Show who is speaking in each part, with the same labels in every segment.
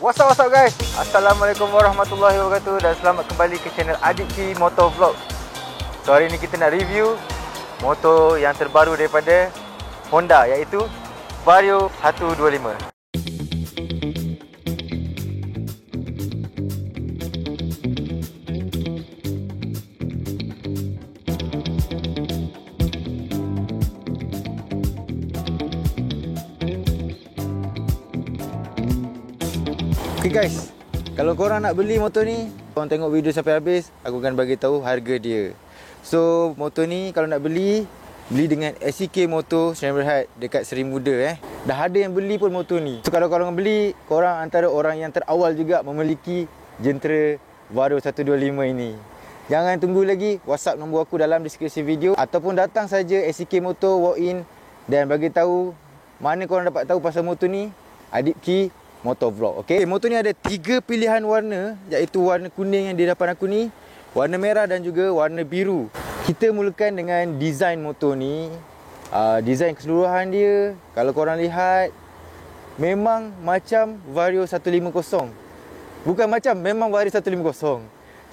Speaker 1: What's up guys. Assalamualaikum warahmatullahi wabarakatuh dan selamat kembali ke channel Adikki Motor Vlog. So hari ni kita nak review motor yang terbaru daripada Honda, iaitu Vario 125. Okay guys, kalau korang nak beli motor ni, korang tengok video sampai habis, aku akan bagi tahu harga dia. So motor ni kalau nak beli dengan SEK Motor Sdn Bhd dekat Seri Muda Dah ada yang beli pun motor ni. So kalau korang beli, korang antara orang yang terawal juga memiliki jentera Vario 125 ini. Jangan tunggu lagi, WhatsApp nombor aku dalam deskripsi video ataupun datang saja SEK Motor, walk in dan bagi tahu mana korang dapat tahu pasal motor ni. Adikki Motor Vlog. Okay, motor ni ada 3 pilihan warna, iaitu warna kuning yang di depan aku ni, warna merah dan juga warna biru. Kita mulakan dengan design motor ni. Design keseluruhan dia, kalau korang lihat, memang macam Vario 150. Bukan macam, memang Vario 150.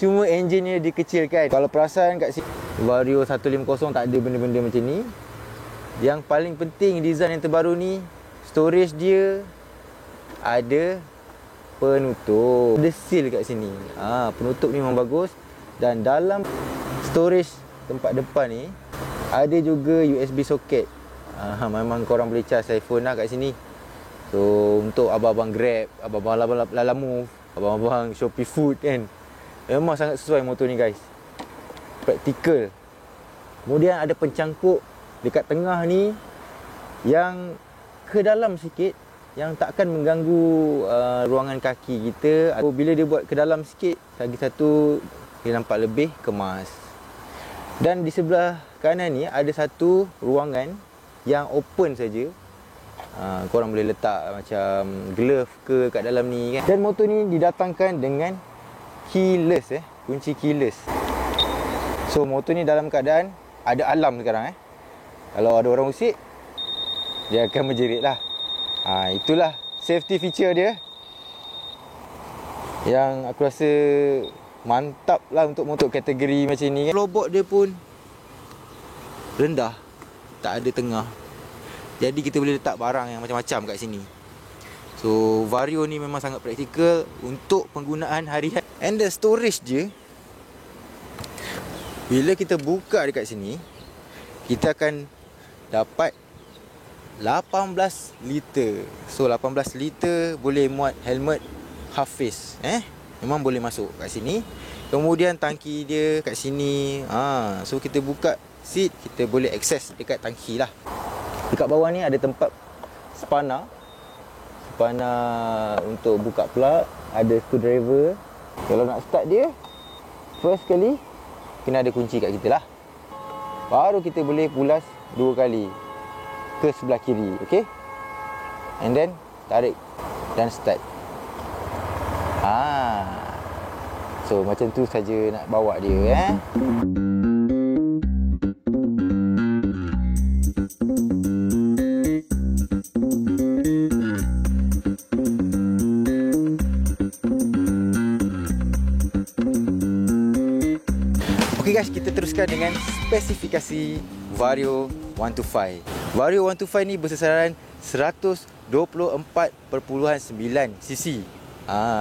Speaker 1: Cuma enjin dia dikecilkan. Kalau perasan kat sini, Vario 150 tak ada benda-benda macam ni. Yang paling penting design yang terbaru ni, storage dia ada penutup. Ada seal kat sini. Penutup ni memang bagus. Dan dalam storage tempat depan ni ada juga USB socket. Memang korang boleh charge iPhone lah kat sini. So untuk abang-abang Grab, abang-abang Lalamove, abang-abang Shopee Food kan, memang sangat sesuai motor ni guys. Praktikal. Kemudian ada pencangkuk dekat tengah ni yang ke dalam sikit, yang takkan mengganggu ruangan kaki kita. Bila dia buat ke dalam sikit, lagi satu dia nampak lebih kemas. Dan di sebelah kanan ni ada satu ruangan yang open saja. Korang boleh letak macam glove ke kat dalam ni kan. Dan motor ni didatangkan dengan keyless kunci keyless. So motor ni dalam keadaan ada alarm sekarang Kalau ada orang usik, dia akan menjerit lah. Itulah safety feature dia yang aku rasa mantap lah untuk motor kategori macam ni. Robot dia pun rendah, tak ada tengah. Jadi kita boleh letak barang yang macam-macam kat sini. So Vario ni memang sangat praktikal untuk penggunaan harian. And the storage dia, bila kita buka dekat sini, kita akan dapat 18 liter. So 18 liter boleh muat helmet half face. Memang boleh masuk kat sini. Kemudian tangki dia kat sini. So kita buka seat, kita boleh akses dekat tangki lah. Dekat bawah ni ada tempat spana untuk buka plug. Ada screwdriver. Kalau nak start dia, first kali kena ada kunci kat kita lah. Baru kita boleh pulas 2 kali ke sebelah kiri, okey? And then tarik dan start. So macam tu saja nak bawa dia Okey guys, kita teruskan dengan spesifikasi Vario 125. Vario 125 ni bersesaran 124.9 cc.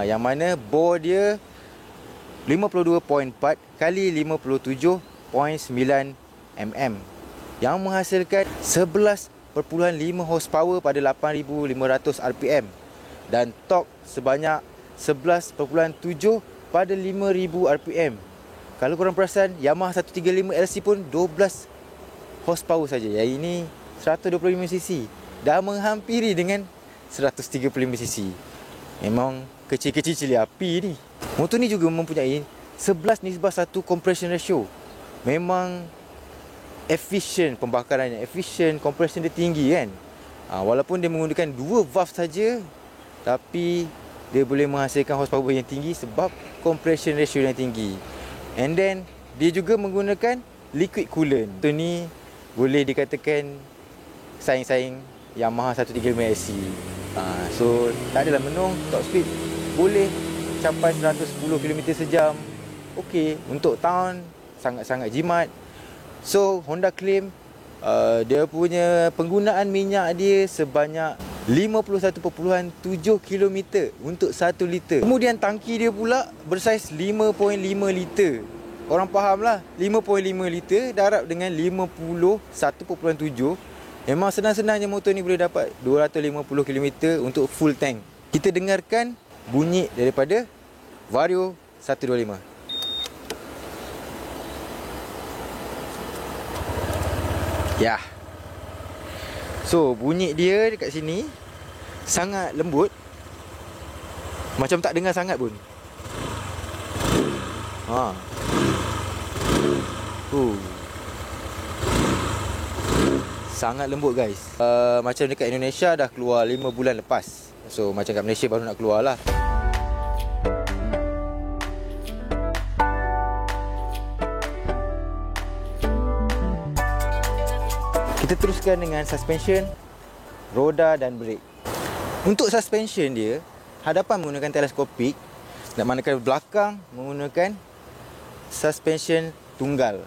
Speaker 1: Yang mana bore dia 52.4 kali 57.9 mm yang menghasilkan 11.5 horsepower pada 8,500 rpm dan torque sebanyak 11.7 pada 5,000 rpm. Kalau korang perasan, Yamaha 135LC pun 12 horsepower saja. Yang ini 125cc. Dah menghampiri dengan 135cc. Memang kecil-kecil cili api ni. Motor ni juga mempunyai 11:1 compression ratio. Memang efisien pembakarannya, efisien, compression dia tinggi kan. Walaupun dia menggunakan 2 valve saja, tapi dia boleh menghasilkan horsepower yang tinggi sebab compression ratio yang tinggi. And then dia juga menggunakan liquid coolant. Motor ni boleh dikatakan saing-saing Yamaha 135LC. So tak adalah menung, top speed boleh capai 110 km sejam. Okey, untuk town sangat-sangat jimat. So Honda claim dia punya penggunaan minyak dia sebanyak 51.7 km untuk 1 liter. Kemudian tangki dia pula bersaiz 5.5 liter. Korang faham lah, 5.5 liter darab dengan 51.7. Memang senang-senangnya motor ni boleh dapat 250 km untuk full tank. Kita dengarkan bunyi daripada Vario 125. Ya. So bunyi dia dekat sini sangat lembut. Macam tak dengar sangat pun. Sangat lembut guys. Macam dekat Indonesia dah keluar 5 bulan lepas. So macam kat Malaysia baru nak keluar lah. Kita teruskan dengan suspension, roda dan brake. Untuk suspension dia, hadapan menggunakan teleskopik, dan manakala belakang menggunakan suspension tunggal.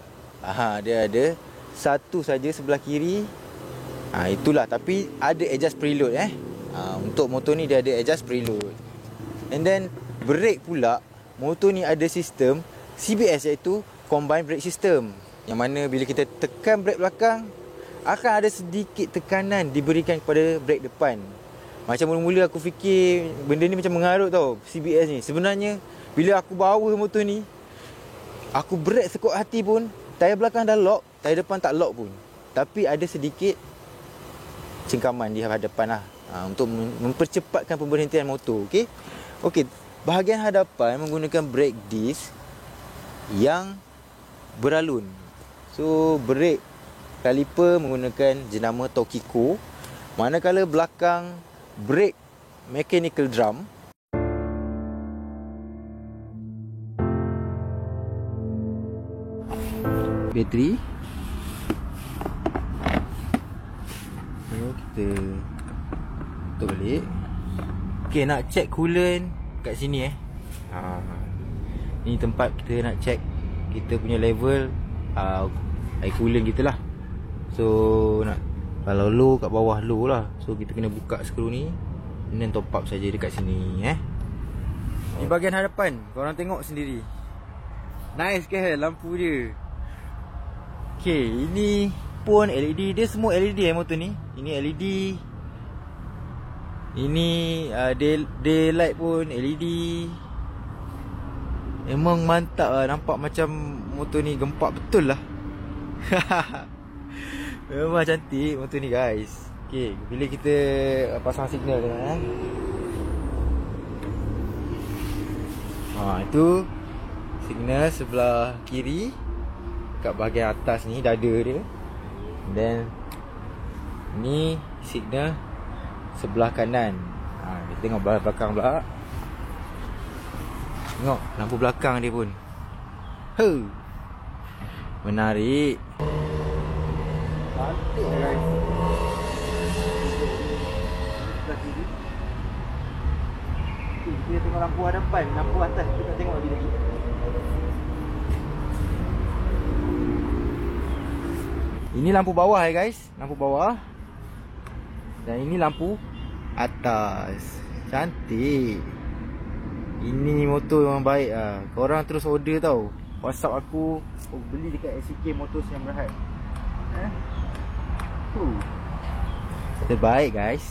Speaker 1: Dia ada satu saja sebelah kiri. Itulah, tapi ada adjust preload untuk motor ni dia ada adjust preload. And then brake pula, motor ni ada sistem CBS, iaitu combined brake system, yang mana bila kita tekan brake belakang akan ada sedikit tekanan diberikan kepada brake depan. Macam mula-mula aku fikir benda ni macam mengarut tau, CBS ni. Sebenarnya bila aku bawa motor ni, aku brake sekuat hati pun, tayar belakang dah lock, tayar depan tak lock pun. Tapi ada sedikit cengkaman di hadapan lah, untuk mempercepatkan pemberhentian motor. Okey, bahagian hadapan menggunakan brake disc yang beralun. So brake kaliper menggunakan jenama Tokiko, manakala belakang brake mechanical drum. Bateri. Kita tutup balik. Okey, nak check coolant kat sini ni tempat kita nak check kita punya level air coolant kita lah. So kalau low, kat bawah low lah. So kita kena buka skru ni dan top up saja dekat sini. Di bahagian hadapan, korang tengok sendiri. Nice kan lampu dia. Okay, ini pun LED. Dia semua LED motor ni. Ini LED. Ini daylight pun LED. Memang mantap lah. Nampak macam motor ni gempak betul lah. Memang cantik motor ni guys. Okay, bila kita pasang signal dia itu signal sebelah kiri, kat bahagian atas ni dada dia. Dan ni signal sebelah kanan. Kita tengok belakang pula. Tengok lampu belakang dia pun. Menarik. Cantik guys. Kita tengok lampu hadapan, lampu atas kita tengok lagi. Ini lampu bawah guys, lampu bawah. Dan ini lampu atas. Cantik. Ini motor memang baik lah. Korang terus order tau. WhatsApp aku, beli dekat SCK Motors yang Berhad. Terbaik guys.